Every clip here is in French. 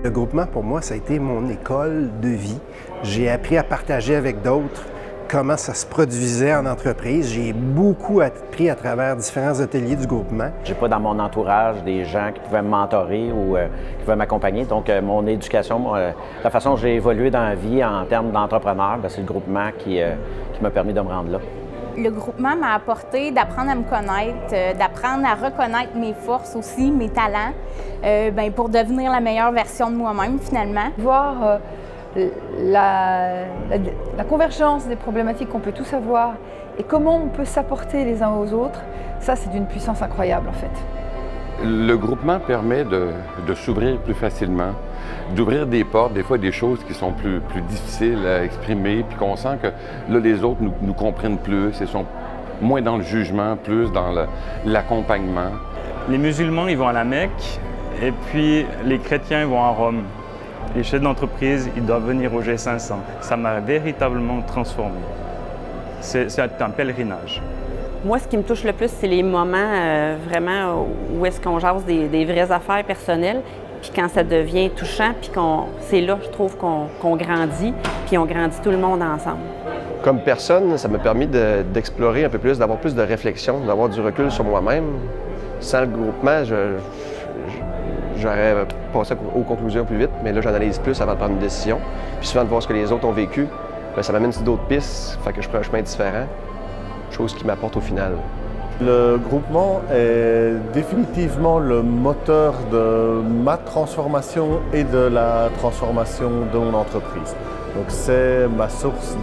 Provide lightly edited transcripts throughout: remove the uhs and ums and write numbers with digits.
Le groupement, pour moi, ça a été mon école de vie. J'ai appris à partager avec d'autres comment ça se produisait en entreprise. J'ai beaucoup appris à travers différents ateliers du groupement. J'ai pas dans mon entourage des gens qui pouvaient me mentorer ou qui pouvaient m'accompagner. Donc, mon éducation, la façon dont j'ai évolué dans la vie en termes d'entrepreneur, c'est le groupement qui m'a permis de me rendre là. Le groupement m'a apporté d'apprendre à me connaître, d'apprendre à reconnaître mes forces aussi, mes talents, pour devenir la meilleure version de moi-même finalement. Voir la convergence des problématiques qu'on peut tous avoir et comment on peut s'apporter les uns aux autres, ça c'est d'une puissance incroyable en fait. Le groupement permet de s'ouvrir plus facilement, d'ouvrir des portes, des fois des choses qui sont plus difficiles à exprimer, puis qu'on sent que là, les autres nous comprennent plus, ils sont moins dans le jugement, plus dans l'accompagnement. Les musulmans, ils vont à la Mecque, et puis les chrétiens, ils vont à Rome. Les chefs d'entreprise, ils doivent venir au G500. Ça m'a véritablement transformé. C'est un pèlerinage. Moi, ce qui me touche le plus, c'est les moments vraiment où est-ce qu'on jase des vraies affaires personnelles. Puis quand ça devient touchant, puis c'est là, je trouve, qu'on grandit, puis on grandit tout le monde ensemble. Comme personne, ça m'a permis d'explorer un peu plus, d'avoir plus de réflexion, d'avoir du recul sur moi-même. Sans le groupement, j'aurais passé aux conclusions plus vite, mais là, j'analyse plus avant de prendre une décision. Puis souvent, de voir ce que les autres ont vécu, ça m'amène sur d'autres pistes, fait que je prends un chemin différent, chose qui m'apporte au final. Le groupement est définitivement le moteur de ma transformation et de la transformation de mon entreprise. Donc c'est ma source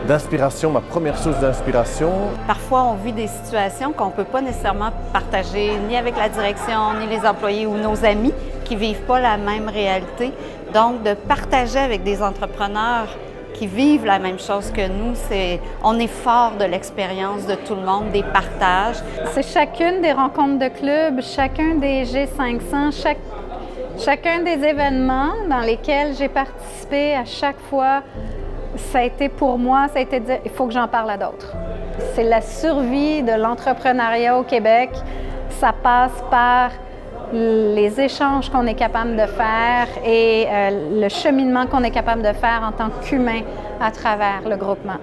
d'inspiration, ma première source d'inspiration. Parfois, on vit des situations qu'on ne peut pas nécessairement partager ni avec la direction, ni les employés ou nos amis qui ne vivent pas la même réalité. Donc, de partager avec des entrepreneurs qui vivent la même chose que nous, on est fort de l'expérience de tout le monde, des partages. C'est chacune des rencontres de club, chacun des G500, chacun des événements dans lesquels j'ai participé, à chaque fois, ça a été pour moi, ça a été de dire, il faut que j'en parle à d'autres. C'est la survie de l'entrepreneuriat au Québec. Ça passe par les échanges qu'on est capable de faire et le cheminement qu'on est capable de faire en tant qu'humain à travers le groupement.